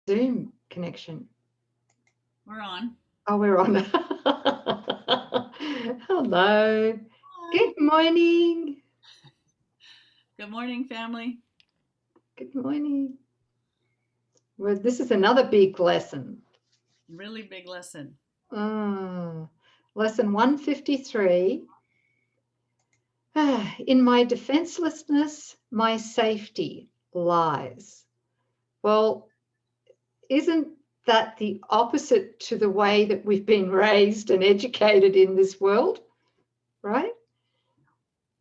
Zoom connection. We're on. Oh, we're on. Hello. Hi. Good morning. Good morning, family. Good morning. Well, this is another big lesson. Really big lesson. Ah, lesson 153. In my defenselessness, my safety lies. Well, isn't that the opposite to the way that we've been raised and educated in this world, right?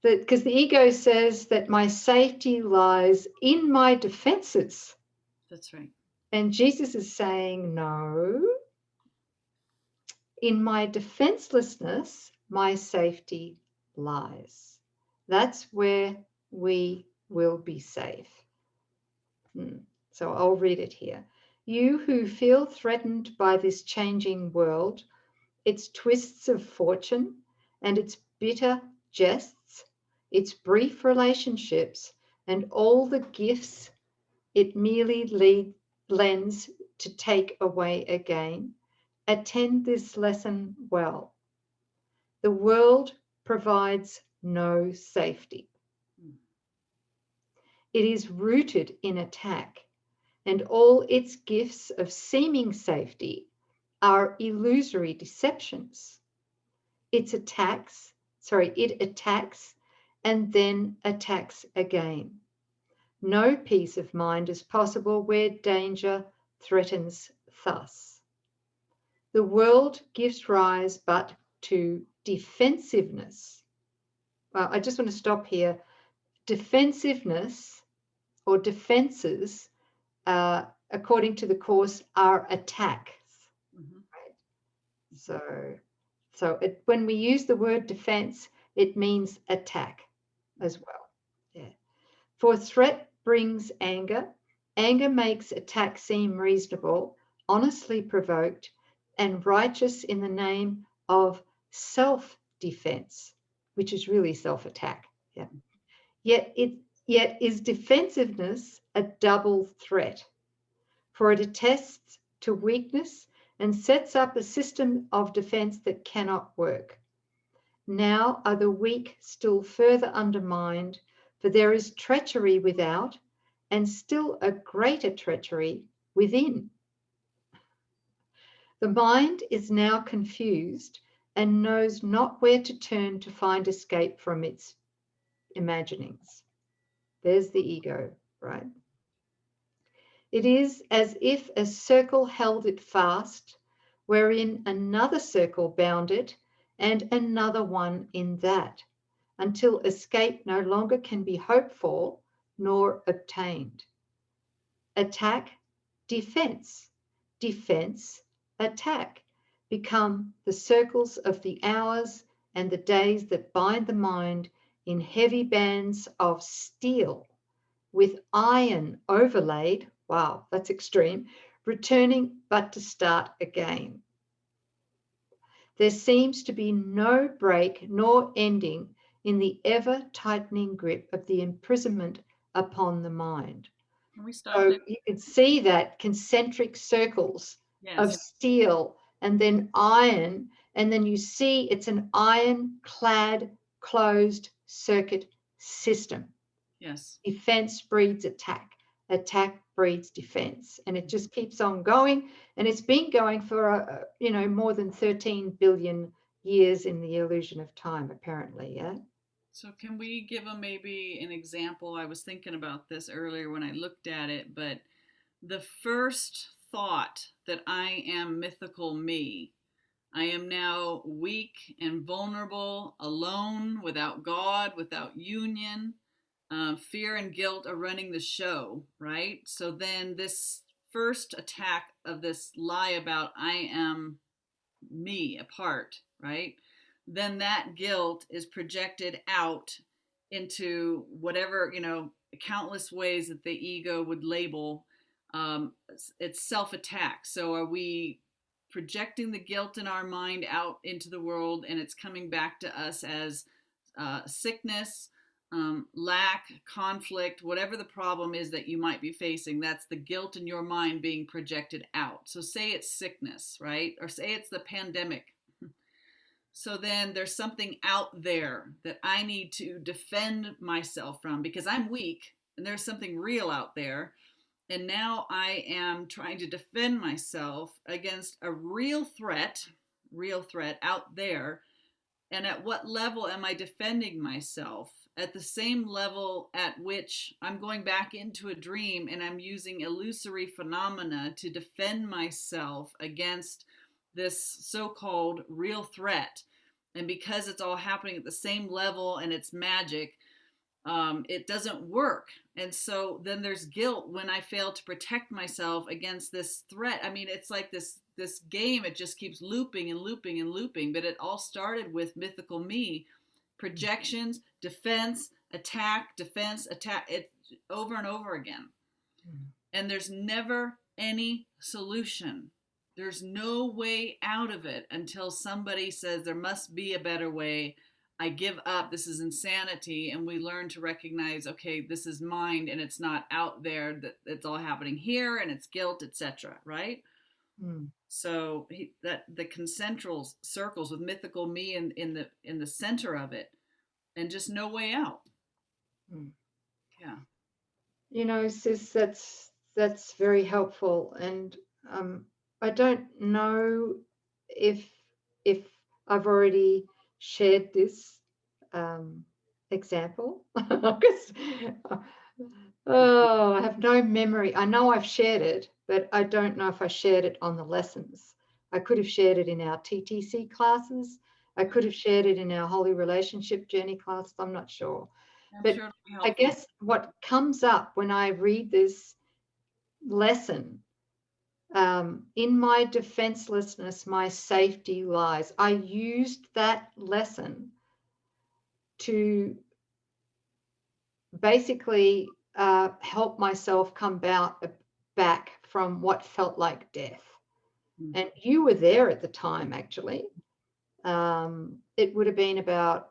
Because the ego says that my safety lies in my defenses. That's right. And Jesus is saying, no, in my defenselessness, my safety lies. That's where we will be safe. So I'll read it here. You who feel threatened by this changing world, its twists of fortune and its bitter jests, its brief relationships, and all the gifts it merely lends to take away again, attend this lesson well. The world provides no safety. It is rooted in attack, and all its gifts of seeming safety are illusory deceptions. It attacks and then attacks again. No peace of mind is possible where danger threatens thus. The world gives rise but to defensiveness. Well, I just want to stop here. Defensiveness or defenses, according to the Course, are attacks. Mm-hmm. Right? So when we use the word defense, it means attack as well. Yeah. For threat brings anger. Anger makes attack seem reasonable, honestly provoked, and righteous in the name of self-defense, which is really self-attack. Yeah. Yet is defensiveness a double threat, for it attests to weakness and sets up a system of defense that cannot work. Now are the weak still further undermined, for there is treachery without and still a greater treachery within. The mind is now confused and knows not where to turn to find escape from its imaginings. There's the ego, right? It is as if a circle held it fast, wherein another circle bound it, and another one in that, until escape no longer can be hoped for nor obtained. Attack, defense, defense, attack become the circles of the hours and the days that bind the mind in heavy bands of steel with iron overlaid. Wow, that's extreme. Returning but to start again. There seems to be no break nor ending in the ever tightening grip of the imprisonment upon the mind. Can we stop So there? you can see that concentric circles of Yes. steel and then iron, and then you see it's an iron-clad closed circuit system. Yes. Defense breeds attack. Attack breeds defense, and it just keeps on going. And it's been going for more than 13 billion years in the illusion of time, apparently. Yeah. So can we give them maybe an example? I was thinking about this earlier when I looked at it, but the first thought that I am mythical me, I am now weak and vulnerable, alone, without God, without union. Fear and guilt are running the show, right? So then this first attack of this lie about I am me apart, right? Then that guilt is projected out into whatever, countless ways that the ego would label it's self attack. So are we projecting the guilt in our mind out into the world and it's coming back to us as sickness, lack, conflict, whatever the problem is that you might be facing, that's the guilt in your mind being projected out. So say it's sickness, right? Or say it's the pandemic. So then there's something out there that I need to defend myself from because I'm weak and there's something real out there. And now I am trying to defend myself against a real threat out there. And at what level am I defending myself? At the same level at which I'm going back into a dream and I'm using illusory phenomena to defend myself against this so-called real threat. And because it's all happening at the same level and it's magic, it doesn't work. And so then there's guilt when I fail to protect myself against this threat. I mean, it's like this game, it just keeps looping and looping and looping. But it all started with mythical me, projections, defense, attack, defense, attack, it over and over again. And there's never any solution. There's no way out of it until somebody says there must be a better way. I give up. This is insanity. And we learn to recognize, okay, this is mind and it's not out there, that it's all happening here and it's guilt, etc. Right? So that the concentric circles with mythical me in the center of it, and just no way out. Yeah. You know, sis, that's very helpful. And I don't know if I've already shared this example because I have no memory. I know I've shared it, but I don't know if I shared it on the lessons. I could have shared it in our TTC classes. I could have shared it in our Holy Relationship Journey class. I'm not sure. But sure I guess what comes up when I read this lesson, in my defenselessness, my safety lies. I used that lesson to basically help myself come back from what felt like death. And you were there at the time, actually. It would have been about,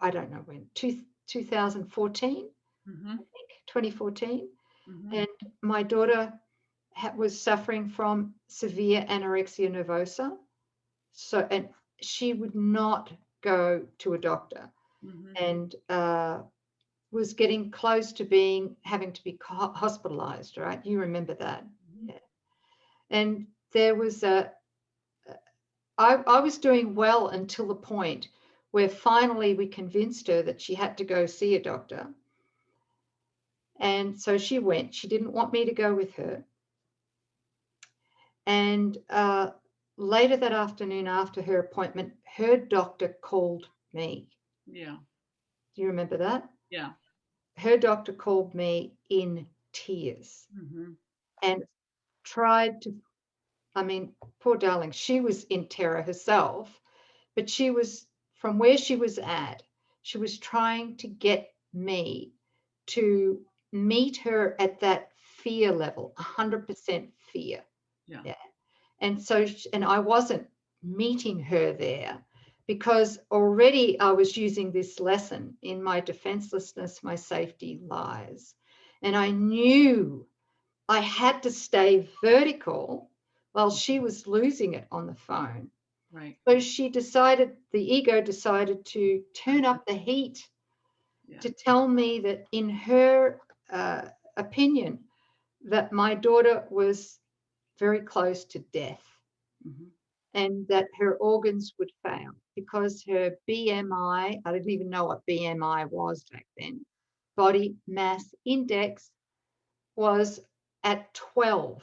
I don't know when, 2014, I think, 2014. And my daughter was suffering from severe anorexia nervosa. So, and she would not go to a doctor, and was getting close to having to be hospitalized, right? You remember that. Yeah. And there was I was doing well until the point where finally we convinced her that she had to go see a doctor. And so she went. She didn't want me to go with her. And later that afternoon, after her appointment, her doctor called me. Yeah. Do you remember that? Yeah. Her doctor called me in tears and tried to, I mean, poor darling, she was in terror herself, but she was, from where she was at, she was trying to get me to meet her at that fear level, 100% fear. Yeah. And so, and I wasn't meeting her there because already I was using this lesson in my defenselessness, my safety lies. And I knew I had to stay vertical while she was losing it on the phone. Right. So she decided, the ego decided to turn up the heat to tell me that in her opinion, that my daughter was very close to death and that her organs would fail because her BMI, I didn't even know what BMI was back then, body mass index, was at 12,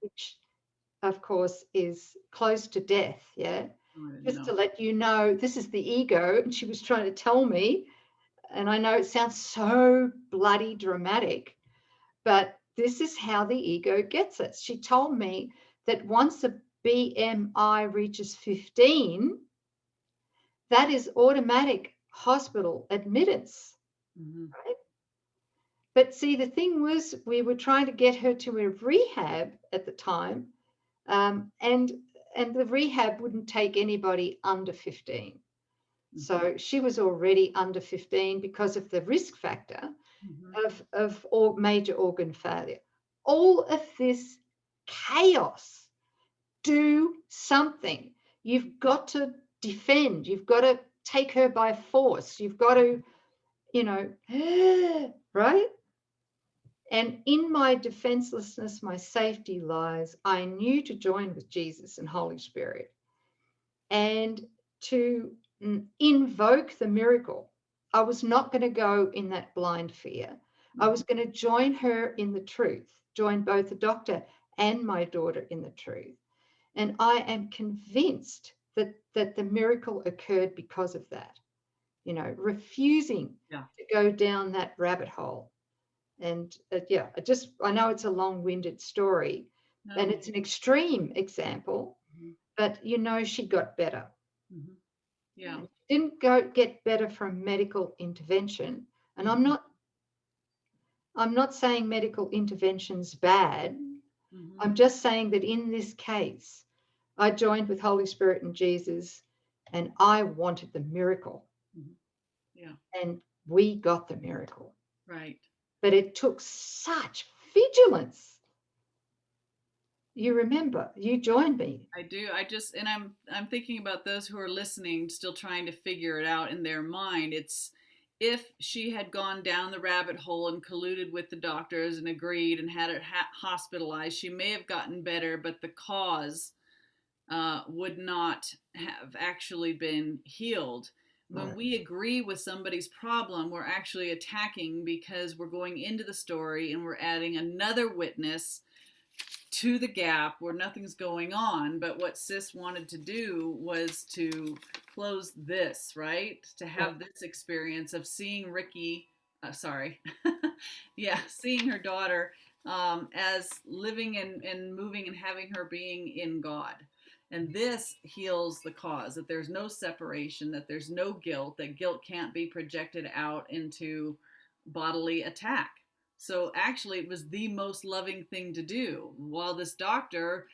which of course is close to death. Yeah. Just to let you know, this is the ego. And she was trying to tell me, and I know it sounds so bloody dramatic, but this is how the ego gets us. She told me that once the BMI reaches 15, that is automatic hospital admittance. Right? But see, the thing was, we were trying to get her to a rehab at the time, and the rehab wouldn't take anybody under 15. So she was already under 15 because of the risk factor of all major organ failure. All of this chaos, do something. You've got to defend. You've got to take her by force. You've got to, right? And in my defenselessness, my safety lies. I knew to join with Jesus and Holy Spirit and to invoke the miracle. I was not going to go in that blind fear. I was going to join her in the truth, join both the doctor and my daughter in the truth. And I am convinced that the miracle occurred because of that, refusing to go down that rabbit hole. And I know it's a long-winded story and it's an extreme example, but she got better. Yeah. She didn't get better from medical intervention. And I'm not saying medical intervention's bad. I'm just saying that in this case, I joined with Holy Spirit and Jesus, and I wanted the miracle. Yeah. And we got the miracle. Right. But it took such vigilance. You remember, you joined me. I do. I'm thinking about those who are listening, still trying to figure it out in their mind. It's if she had gone down the rabbit hole and colluded with the doctors and agreed and had it hospitalized, she may have gotten better, but the cause would not have actually been healed. When we agree with somebody's problem, we're actually attacking because we're going into the story and we're adding another witness to the gap where nothing's going on. But what Sis wanted to do was to close this, right? To have this experience of seeing Ricky, seeing her daughter as living and moving and having her being in God. And this heals the cause, that there's no separation, that there's no guilt, that guilt can't be projected out into bodily attack. So actually, it was the most loving thing to do. While this doctor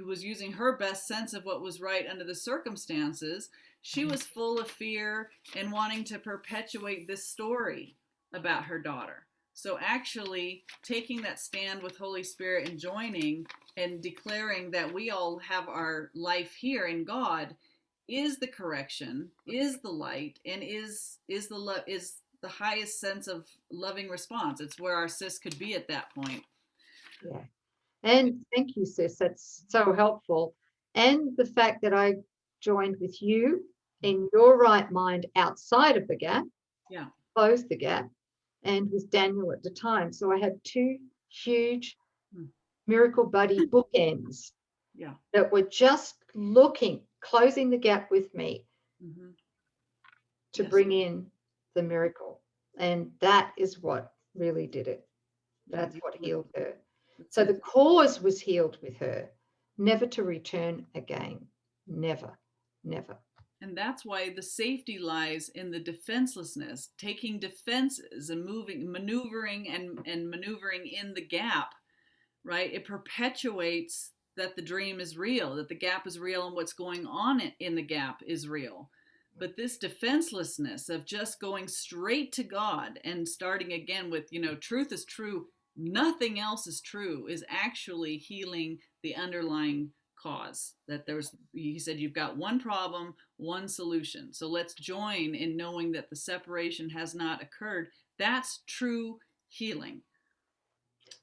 was using her best sense of what was right under the circumstances, she was full of fear and wanting to perpetuate this story about her daughter. So actually, taking that stand with Holy Spirit and joining and declaring that we all have our life here in God is the correction, is the light, and is the highest sense of loving response. It's where our sis could be at that point. Yeah. And thank you, Sis. That's so helpful. And the fact that I joined with you in your right mind outside of the gap, closed the gap, and with Daniel at the time. So I had two huge miracle buddy bookends that were just closing the gap with me to bring in the miracle. And that is what really did it. That's what healed her. So the cause was healed with her, never to return again. Never, never. And that's why the safety lies in the defenselessness, taking defenses and maneuvering and maneuvering in the gap, right? It perpetuates that the dream is real, that the gap is real, and what's going on in the gap is real. But this defenselessness of just going straight to God and starting again with, truth is true, nothing else is true, is actually healing the underlying cause. That he said, you've got one problem, one solution. So let's join in knowing that the separation has not occurred. That's true healing.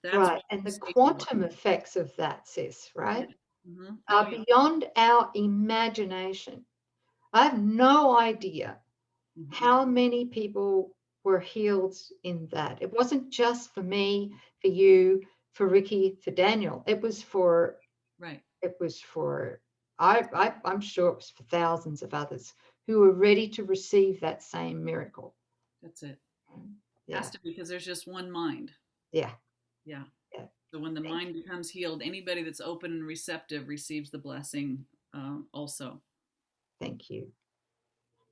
That's right. And the quantum effects of that, Sis, right, are beyond our imagination. I have no idea how many people were healed in that. It wasn't just for me, for you, for Ricky, for Daniel. It was for, I'm sure it was for thousands of others who were ready to receive that same miracle. That's it. It has to be, because there's just one mind. Yeah. So when the mind becomes healed, anybody that's open and receptive receives the blessing also. Thank you.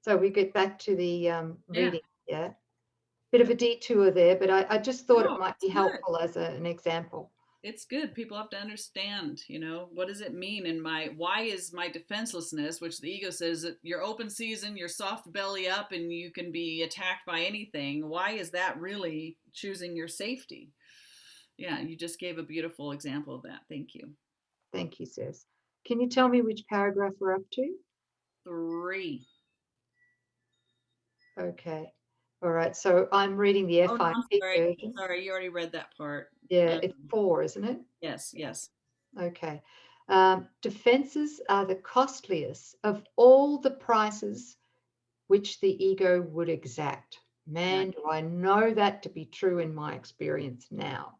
So we get back to the reading. Bit of a detour there, but I just thought it might be helpful as an example. It's good. People have to understand, what does it mean? And why is my defenselessness, which the ego says that you're open season, you're soft belly up, and you can be attacked by anything. Why is that really choosing your safety? Yeah, you just gave a beautiful example of that. Thank you. Thank you, sis. Can you tell me which paragraph we're up to? 3. Okay. All right. So I'm reading the Oh, no, I'm FIP sorry. version. Sorry, you already read that part. Yeah, it's 4, isn't it? Yes, yes. Okay. Defenses are the costliest of all the prices which the ego would exact. Man, Yeah. do I know that to be true in my experience now.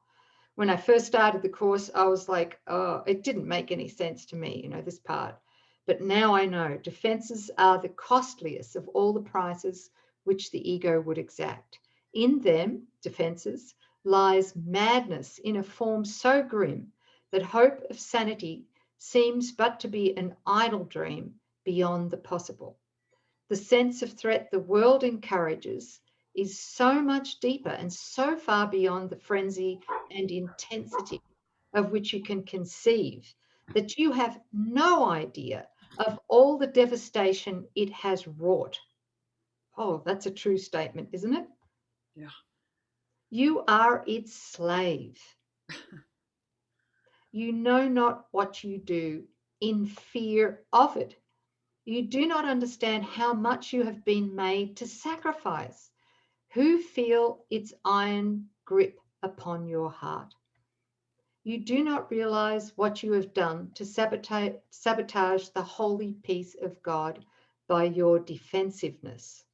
When I first started the course, I was like, oh, it didn't make any sense to me, this part. But now I know defenses are the costliest of all the prices which the ego would exact. In them, defenses, lies madness in a form so grim that hope of sanity seems but to be an idle dream beyond the possible. The sense of threat the world encourages is so much deeper and so far beyond the frenzy and intensity of which you can conceive that you have no idea of all the devastation it has wrought. Oh, that's a true statement, isn't it? Yeah. You are its slave. You know not what you do in fear of it. You do not understand how much you have been made to sacrifice, who feel its iron grip upon your heart. You do not realize what you have done to sabotage the holy peace of God by your defensiveness.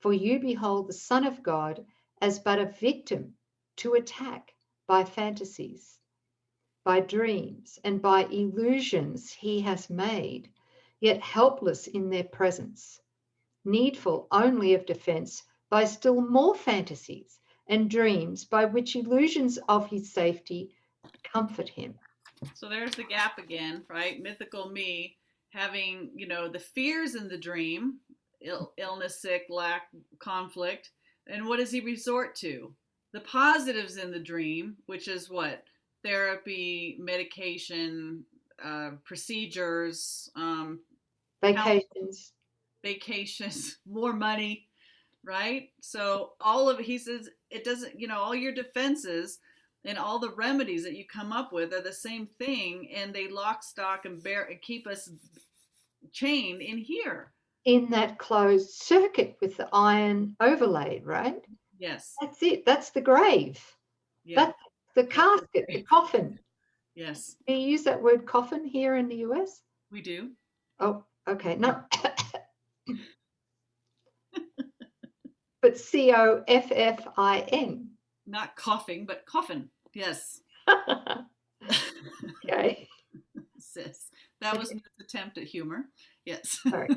For you behold the Son of God as but a victim to attack by fantasies, by dreams, and by illusions he has made, yet helpless in their presence, needful only of defense by still more fantasies and dreams by which illusions of his safety comfort him. So there's the gap again, right? Mythical me having, the fears in the dream, illness, sick, lack, conflict. And what does he resort to? The positives in the dream, which is what? Therapy, medication, procedures, Vacations. vacations, more money, right? So all of it, he says, it doesn't, all your defenses and all the remedies that you come up with are the same thing, and they lock, stock, and bear and keep us chained in here. In that closed circuit with the iron overlaid, right? Yes. That's it. That's the grave. Yeah. That's the casket, the coffin. Yes. Do you use that word coffin here in the US? We do. Oh, okay. No. But COFFIN. Not coughing, but coffin. Yes. Okay. Sis. That was an attempt at humor. Yes. Sorry.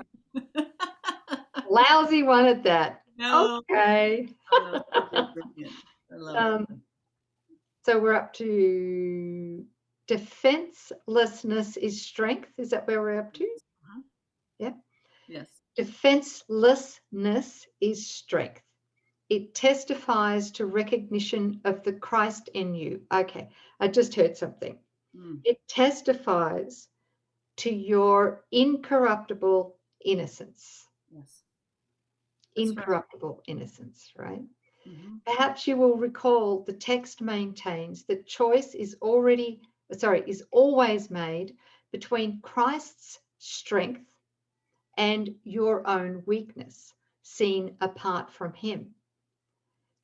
Lousy one at that. No. Okay. Oh, no. I love it. So we're up to defenselessness is strength. Is that where we're up to? Uh-huh. Yeah. Yes. Defenselessness is strength. It testifies to recognition of the Christ in you. Okay, I just heard something. It testifies to your incorruptible innocence. Yes. Incorruptible innocence, right? Mm-hmm. Perhaps you will recall the text maintains that choice is always made between Christ's strength and your own weakness, seen apart from him.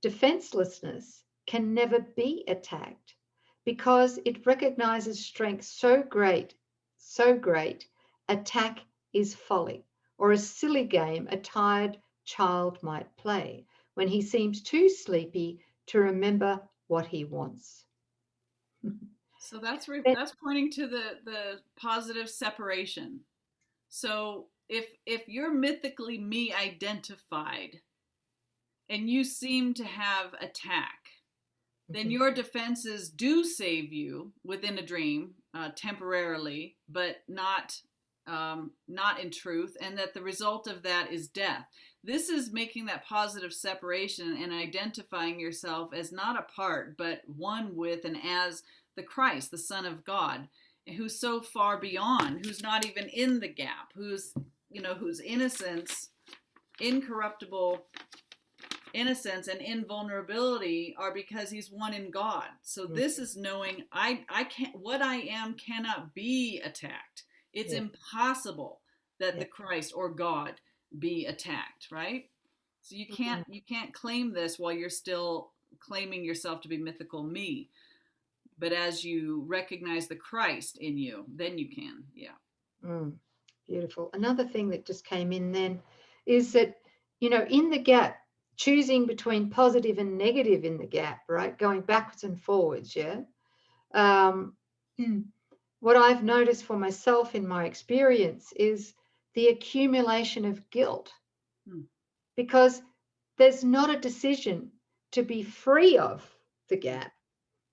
Defenselessness can never be attacked because it recognizes strength so great, attack is folly, or a silly game a tired child might play when he seems too sleepy to remember what he wants. So that's pointing to the positive separation. So if you're mythically me identified and you seem to have attack, then your defenses do save you within a dream temporarily, but not not in truth, and that the result of that is death. This is making that positive separation and identifying yourself as not a part, but one with and as the Christ, the Son of God, who's so far beyond, who's not even in the gap, whose innocence, incorruptible innocence and invulnerability are because he's one in God. So this is knowing I can't, what I am cannot be attacked. It's impossible that the Christ or God be attacked, right? So you can't claim this while you're still claiming yourself to be mythical me. But as you recognize the Christ in you, then you can. Beautiful. Another thing that just came in then is that, in the gap, choosing between positive and negative in the gap, right? Going backwards and forwards, what I've noticed for myself in my experience is the accumulation of guilt, because there's not a decision to be free of the gap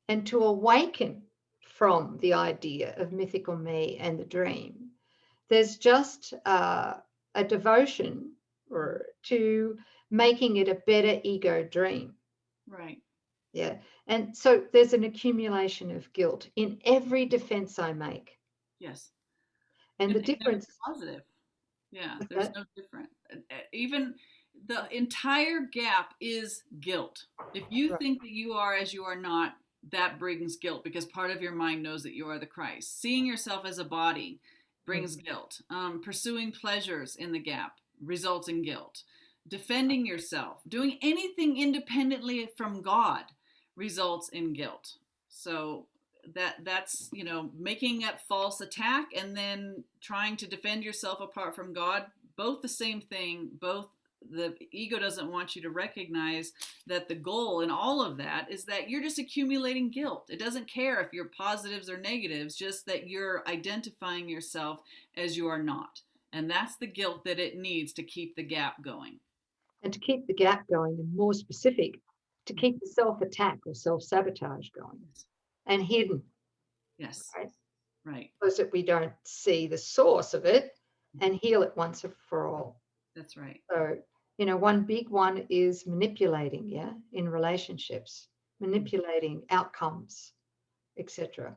and to awaken from the idea of mythical me and the dream. There's just a devotion to making it a better ego dream. Right. Yeah. And so there's an accumulation of guilt in every defense I make. Yes. And the difference is positive. Yeah, there's no different. Even the entire gap is guilt. If you think that you are as you are not, that brings guilt, because part of your mind knows that you are the Christ. Seeing yourself as a body brings guilt. Pursuing pleasures in the gap results in guilt. Defending yourself, doing anything independently from God results in guilt. So that's making a false attack and then trying to defend yourself apart from God, both the same thing. Both, the ego doesn't want you to recognize that the goal in all of that is that you're just accumulating guilt. It doesn't care if you're positives or negatives, just that you're identifying yourself as you are not. And that's the guilt that it needs to keep the gap going. And to keep the gap going, and more specific, to keep the self-attack or self-sabotage going and hidden. Yes. Right. Because that we don't see the source of it and heal it once and for all. That's right. So, one big one is manipulating, in relationships, manipulating outcomes, etc.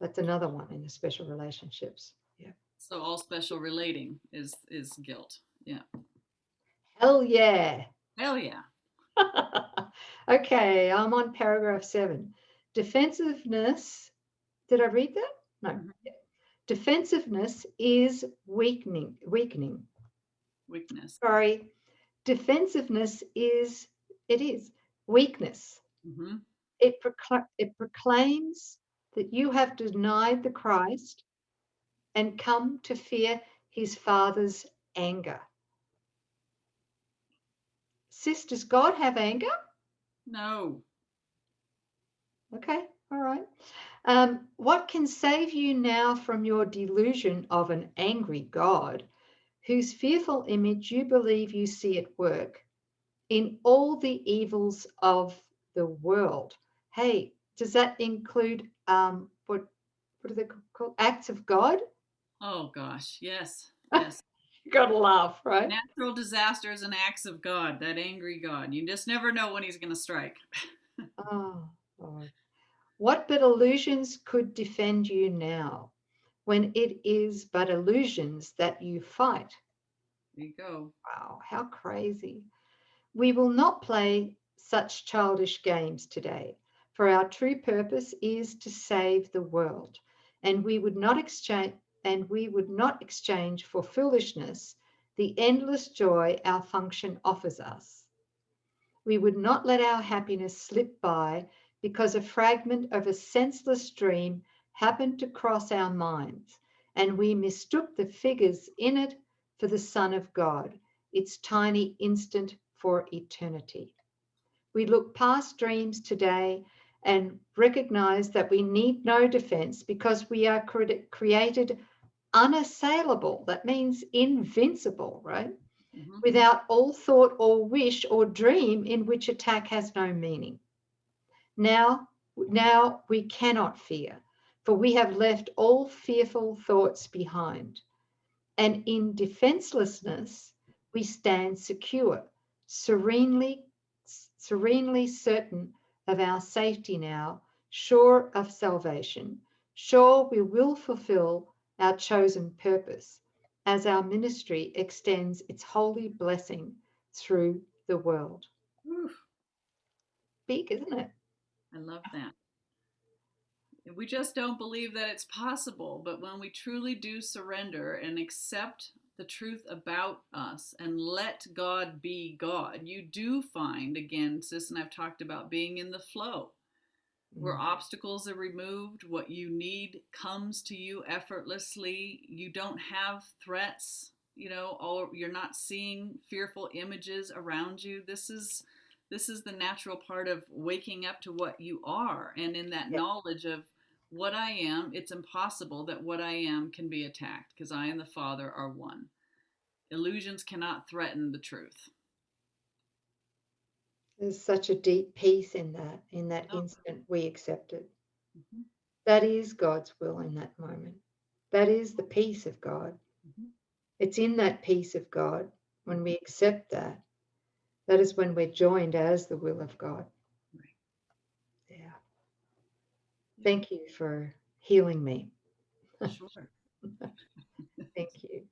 That's another one in the special relationships. Yeah. So all special relating is guilt. Yeah. Hell yeah. Hell yeah. Okay, I'm on paragraph 7. Defensiveness. Did I read that? No. Mm-hmm. Defensiveness is weakening. Weakness. Sorry. Defensiveness is weakness. Mm-hmm. It proclaims that you have denied the Christ and come to fear his Father's anger. Sis, does God have anger? No. Okay, all right. What can save you now from your delusion of an angry God, whose fearful image you believe you see at work in all the evils of the world? Hey, does that include what are they called? Acts of God? Oh gosh, yes. Yes. You gotta laugh, right? Natural disasters and acts of God, that angry God. You just never know when he's going to strike. Oh, Lord. What but illusions could defend you now, when it is but illusions that you fight? There you go. Wow, how crazy. We will not play such childish games today, for our true purpose is to save the world, and we would not exchange for foolishness the endless joy our function offers us. We would not let our happiness slip by because a fragment of a senseless dream happened to cross our minds, and we mistook the figures in it for the Son of God, its tiny instant for eternity. We look past dreams today and recognize that we need no defense because we are created unassailable. That means invincible, right? Mm-hmm. Without all thought or wish or dream in which attack has no meaning. Now we cannot fear, for we have left all fearful thoughts behind. And in defenselessness, we stand secure, serenely certain of our safety now, sure of salvation, sure we will fulfill our chosen purpose as our ministry extends its holy blessing through the world. Whew, Big, isn't it? I love that. We just don't believe that it's possible, but when we truly do surrender and accept the truth about us and let God be God, you do find, again, Sis and I've talked about being in the flow, where obstacles are removed, what you need comes to you effortlessly. You don't have threats, or you're not seeing fearful images around you. This is the natural part of waking up to what you are, and in that knowledge of what I am, it's impossible that what I am can be attacked, because I and the Father are one. Illusions cannot threaten the truth. There's such a deep peace in that Oh. instant we accept it. Mm-hmm. That is God's will in that moment. That is the peace of God. Mm-hmm. It's in that peace of God, when we accept that, that is when we're joined as the will of God. Right. Yeah. Thank you for healing me. Sure. Thank you.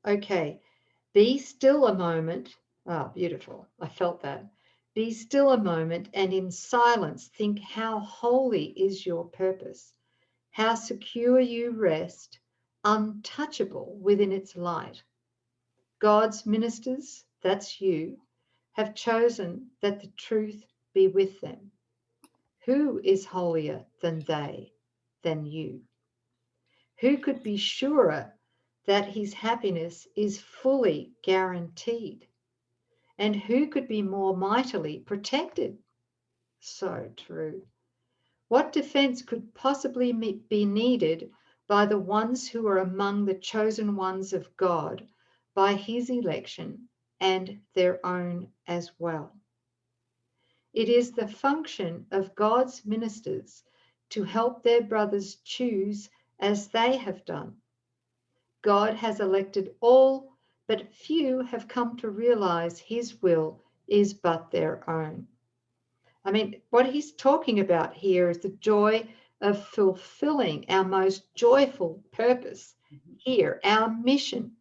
Okay. Be still a moment. Ah, beautiful. I felt that. Be still a moment and in silence think how holy is your purpose, how secure you rest, untouchable within its light. God's ministers, that's you, have chosen that the truth be with them. Who is holier than they, than you? Who could be surer that his happiness is fully guaranteed? And who could be more mightily protected? So true. What defense could possibly be needed by the ones who are among the chosen ones of God by his election and their own as well? It is the function of God's ministers to help their brothers choose as they have done. God has elected all, but few have come to realize his will is but their own. I mean, what he's talking about here is the joy of fulfilling our most joyful purpose here, our mission,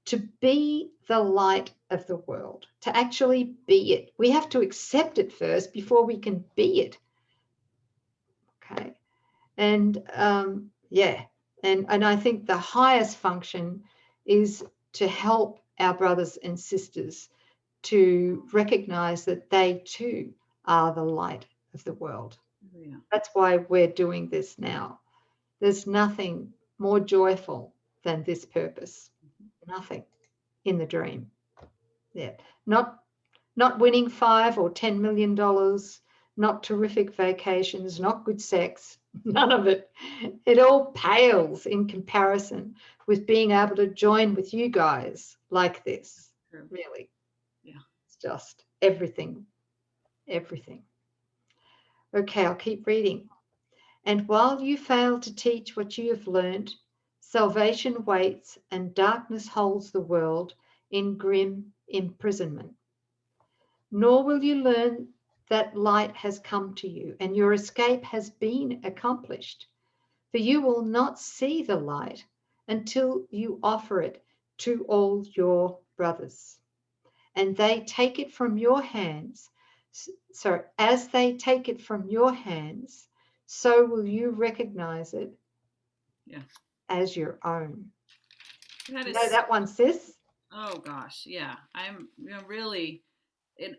to be the light of the world, to actually be it. We have to accept it first before we can be it. Okay. And and I think the highest function is to help our brothers and sisters to recognize that they too are the light of the world. Yeah. That's why we're doing this now. There's nothing more joyful than this purpose. Nothing in the dream. Yeah. Not winning $5 or $10 million, not terrific vacations, not good sex, none of it. It all pales in comparison with being able to join with you guys like this. True. Really. Yeah. It's just everything. Everything. Okay, I'll keep reading. And while you fail to teach what you have learned, salvation waits and darkness holds the world in grim imprisonment. Nor will you learn that light has come to you and your escape has been accomplished. For you will not see the light until you offer it to all your brothers. And they take it from your hands. So as they take it from your hands, so will you recognize it as your own. That is, you know that one, sis? oh gosh, yeah. I'm really,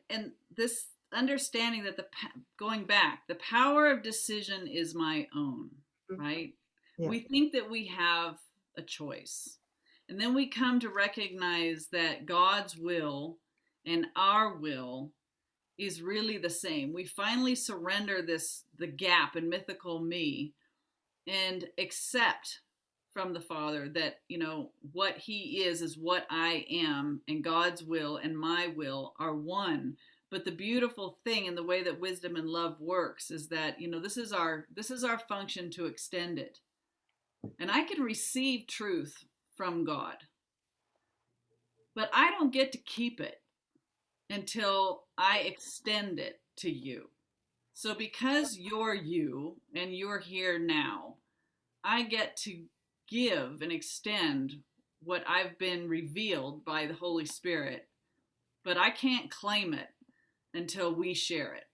and this understanding that going back, the power of decision is my own, right? Yeah. We think that we have a choice. And then we come to recognize that God's will and our will is really the same. We finally surrender the gap in mythical me and accept from the Father that, what he is what I am, and God's will and my will are one. But the beautiful thing in the way that wisdom and love works is that, this is our function to extend it. And I can receive truth from God, but I don't get to keep it until I extend it to you. So because you're you and you're here now, I get to give and extend what I've been revealed by the Holy Spirit, but I can't claim it until we share it.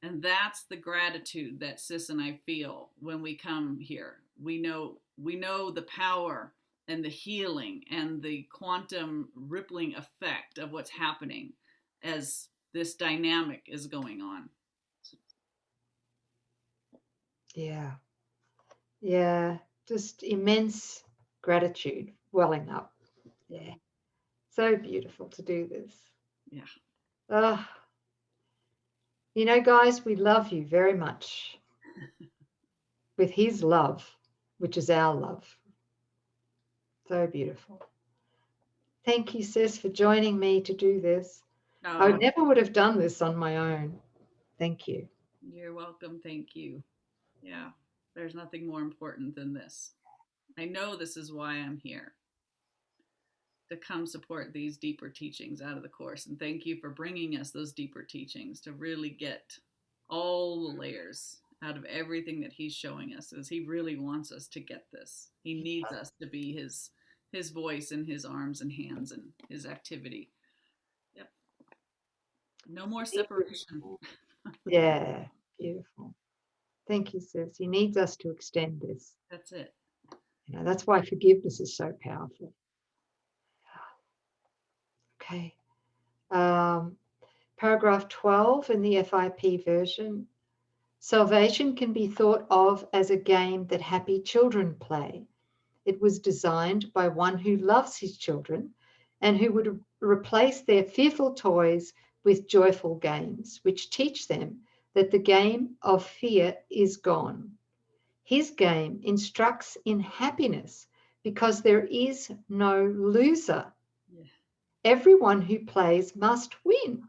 And that's the gratitude that Sis and I feel when we come here. We know the power and the healing and the quantum rippling effect of what's happening as this dynamic is going on. Yeah. Yeah. Just immense gratitude welling up. Yeah. So beautiful to do this. Yeah. You know, guys, we love you very much with his love, which is our love. So beautiful. Thank you, Sis, for joining me to do this. I never would have done this on my own. Thank you. You're welcome. Thank you. Yeah, there's nothing more important than this. I know this is why I'm here, to come support these deeper teachings out of the Course. And thank you for bringing us those deeper teachings to really get all the layers out of everything that he's showing us, as he really wants us to get this. He needs us to be his voice and his arms and hands and his activity. Yep. No more separation. Yeah, beautiful. Thank you, Sis. He needs us to extend this. That's it. You know, that's why forgiveness is so powerful. Okay. Paragraph 12 in the FIP version. Salvation can be thought of as a game that happy children play. It was designed by one who loves his children and who would replace their fearful toys with joyful games, which teach them that the game of fear is gone. His game instructs in happiness because there is no loser. Yeah. Everyone who plays must win.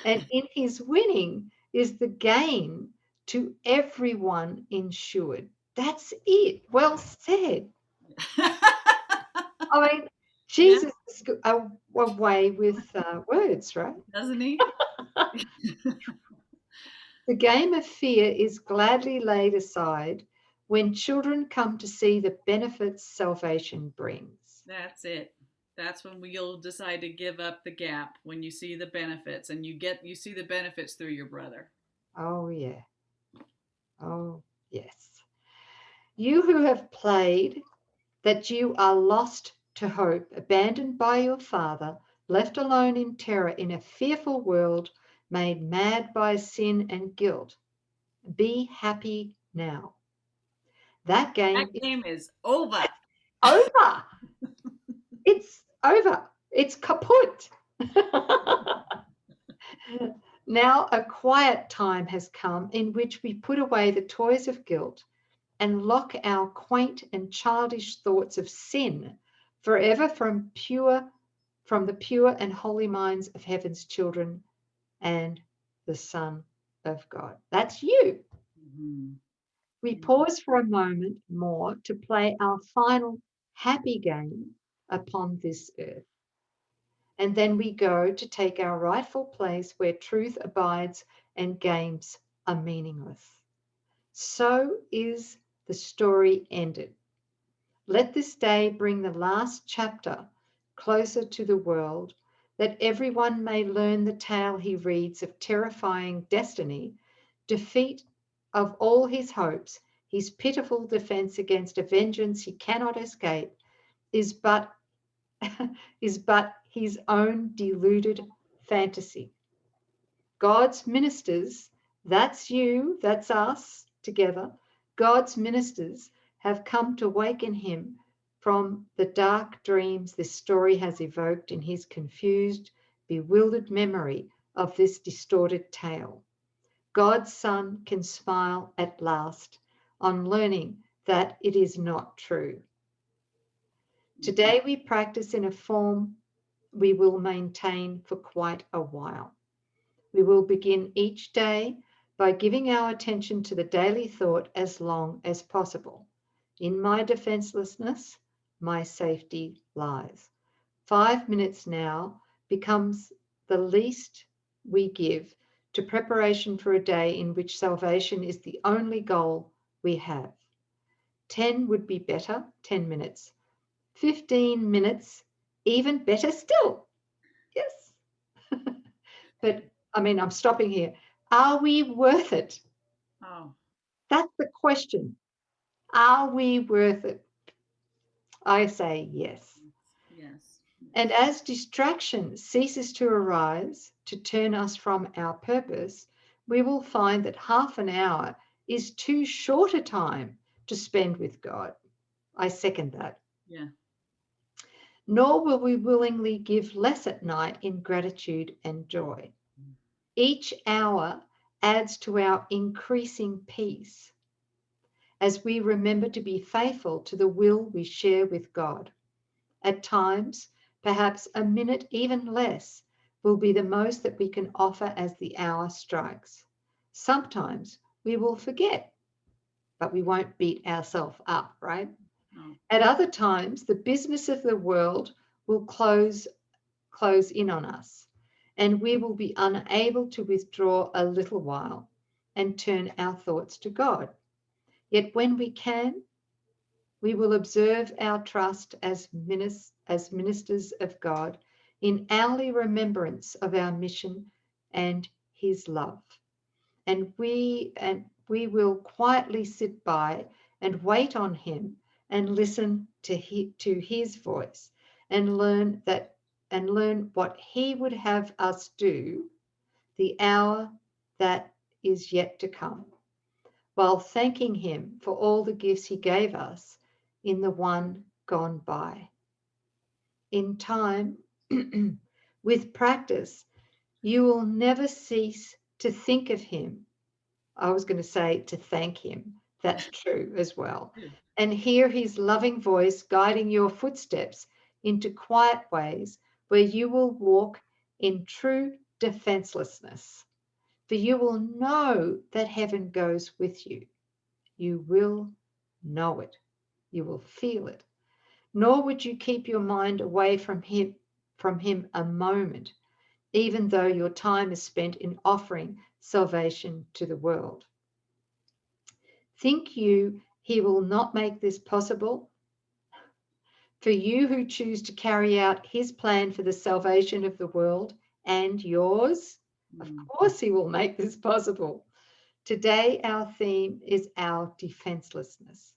And in his winning is the gain to everyone insured. That's it. Well said. I mean, Jesus is a way with words, right? Doesn't he? The game of fear is gladly laid aside when children come to see the benefits salvation brings. That's it. That's when you'll decide to give up the gap, when you see the benefits, and you see the benefits through your brother. Oh, yeah. Oh, yes. You who have played that you are lost to hope, abandoned by your father, left alone in terror in a fearful world, made mad by sin and guilt. Be happy now. That game is over. Over. It's over. It's kaput. Now a quiet time has come in which we put away the toys of guilt and lock our quaint and childish thoughts of sin forever from the pure and holy minds of heaven's children and the Son of God. That's you. Mm-hmm. We pause for a moment more to play our final happy game upon this earth. And then we go to take our rightful place where truth abides and games are meaningless. So is the story ended. Let this day bring the last chapter closer to the world, that everyone may learn the tale he reads of terrifying destiny, defeat of all his hopes, his pitiful defense against a vengeance he cannot escape, is but his own deluded fantasy. God's ministers, that's you, that's us together, God's ministers have come to waken him from the dark dreams this story has evoked in his confused, bewildered memory of this distorted tale. God's Son can smile at last on learning that it is not true. Today we practice in a form we will maintain for quite a while. We will begin each day by giving our attention to the daily thought as long as possible. In my defenselessness, my safety lies. 5 minutes now becomes the least we give to preparation for a day in which salvation is the only goal we have. 10 would be better, 10 minutes. 15 minutes, even better still. Yes. But I mean, I'm stopping here. Are we worth it? Oh, That's the question. Are we worth it? I say yes. yes. And as distraction ceases to arise to turn us from our purpose, we will find that half an hour is too short a time to spend with God. I second that. Yeah. Nor will we willingly give less at night in gratitude and joy. Each hour adds to our increasing peace as we remember to be faithful to the will we share with God. At times, perhaps a minute, even less, will be the most that we can offer as the hour strikes. Sometimes we will forget, but we won't beat ourselves up, right? Oh, At other times, the business of the world will close in on us, and we will be unable to withdraw a little while and turn our thoughts to God. Yet when we can, we will observe our trust as ministers of God in hourly remembrance of our mission and his love. And we will quietly sit by and wait on him and listen to his voice and learn what he would have us do the hour that is yet to come, while thanking him for all the gifts he gave us in the one gone by. In time, with practice, you will never cease to think of him. I was going to say to thank him. That's true as well. good. And hear his loving voice guiding your footsteps into quiet ways where you will walk in true defenselessness. For you will know that heaven goes with you. You will know it. You will feel it. Nor would you keep your mind away from him a moment, even though your time is spent in offering salvation to the world. Think you he will not make this possible? For you who choose to carry out his plan for the salvation of the world and yours, of course he will make this possible. Today our theme is our defenselessness.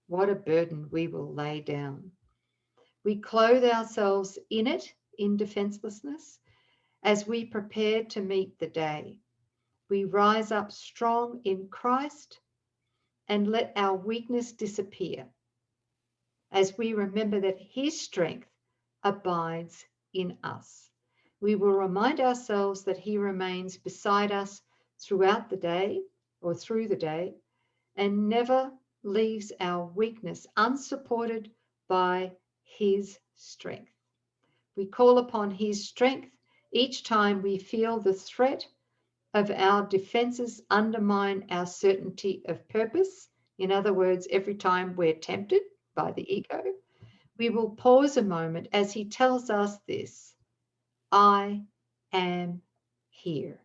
What a burden we will lay down. We clothe ourselves in it, in defenselessness, as we prepare to meet the day. We rise up strong in Christ and let our weakness disappear as we remember that his strength abides in us. We will remind ourselves that he remains beside us throughout the day or through the day and never leaves our weakness unsupported by his strength. We call upon his strength each time we feel the threat of our defenses undermine our certainty of purpose. In other words, every time we're tempted by the ego, we will pause a moment as he tells us this: I am here.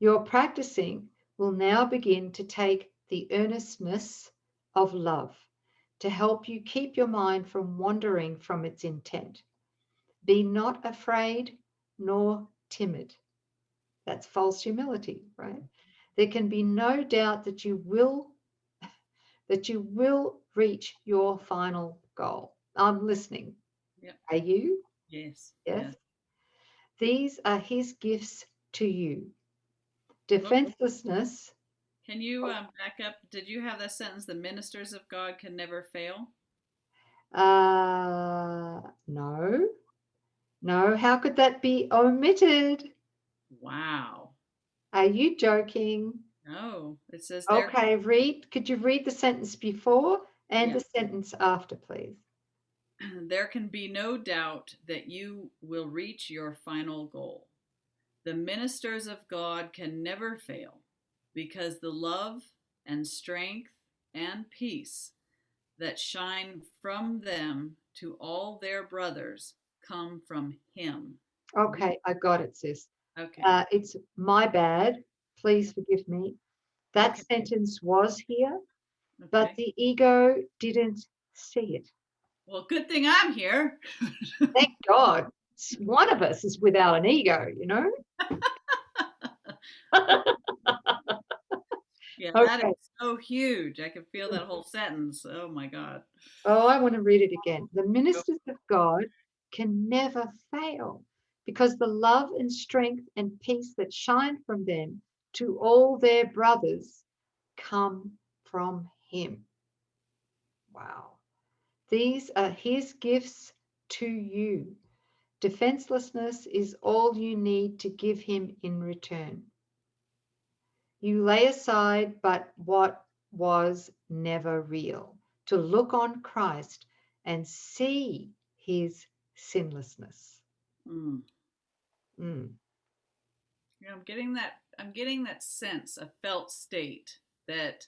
Your practicing will now begin to take the earnestness of love to help you keep your mind from wandering from its intent. Be not afraid nor timid. That's false humility, right? There can be no doubt that you will reach your final goal. I'm listening. Yep. Are you? Yes. Yes. Yes. These are his gifts to you. Well, Defenselessness. can you back up? Did you have that sentence? The ministers of God can never fail. No. No, how could that be omitted? Wow. Are you joking? No, it says there. Okay, could you read the sentence before and Yeah. the sentence after, please? There can be no doubt that you will reach your final goal. The ministers of God can never fail because the love and strength and peace that shine from them to all their brothers come from him. Okay, I got it, sis. Okay. It's my bad. Please forgive me. That Okay. sentence was here, but Okay. the ego didn't see it. Well, good thing I'm here. Thank God. One of us is without an ego, you know? Yeah, that Okay. is so huge. I can feel that whole sentence. Oh my God. Oh, I want to read it again. The ministers of God can never fail because the love and strength and peace that shine from them to all their brothers come from him. Wow. These are his gifts to you. Defenselessness is all you need to give him in return. You lay aside but what was never real, to look on Christ and see his sinlessness. Mm. Mm. Yeah, I'm getting that sense, a felt state that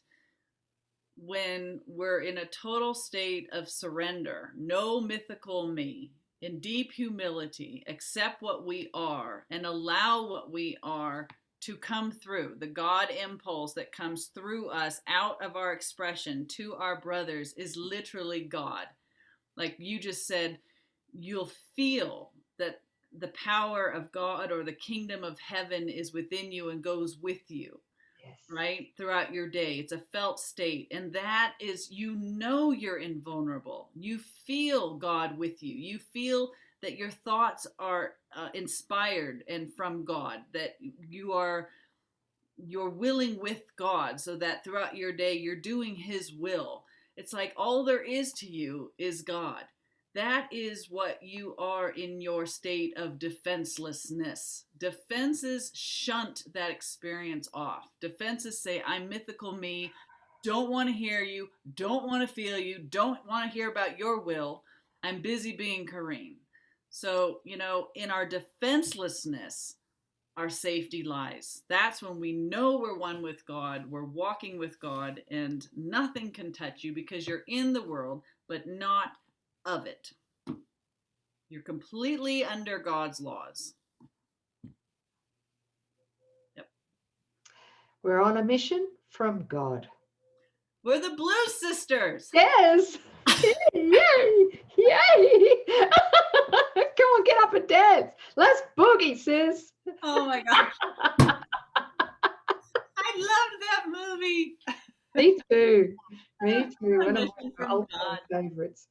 when we're in a total state of surrender, no mythical me, in deep humility, accept what we are and allow what we are to come through. The God impulse that comes through us out of our expression to our brothers is literally God. Like you just said, you'll feel that the power of God or the kingdom of heaven is within you and goes with you. Yes. Right, throughout your day. It's a felt state, and that is, you know, you're invulnerable. You feel God with you. You feel that your thoughts are inspired and from God, that you're willing with God, so that throughout your day you're doing his will. It's like all there is to you is God. That is what you are in your state of defenselessness. Defenses shunt that experience off. Defenses say, I'm mythical me, don't want to hear you, don't want to feel you, don't want to hear about your will. I'm busy being Coreen. So, in our defenselessness, our safety lies. That's when we know we're one with God, we're walking with God, and nothing can touch you because you're in the world, but not of it. You're completely under God's laws. Yep. We're on a mission from God. We're the Blue Sisters. Yes. Yay. Yay. Come on, get up and dance. Let's boogie, sis. Oh my gosh. I loved that movie. Me too. Me too. A One of mission my from all-time God. favorites.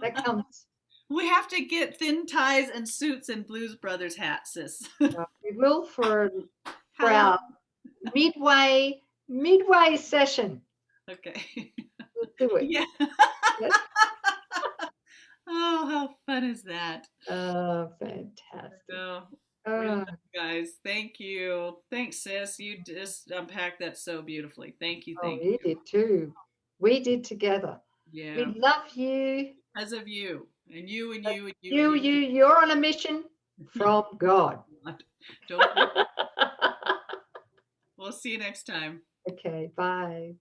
That comes. We have to get thin ties and suits and Blues Brothers hats, sis. We will for How? our midway session. Okay. We'll do it. Yeah. Yes. Oh, how fun is that? Oh, fantastic. So, we love you guys. Thank you. Thanks, sis. You just unpacked that so beautifully. Thank you. Thank we you. did too. We did together. Yeah. We love you. Because of you. And you and you and you. You, and you. you're on a mission from God. Don't. We'll see you next time. Okay, bye.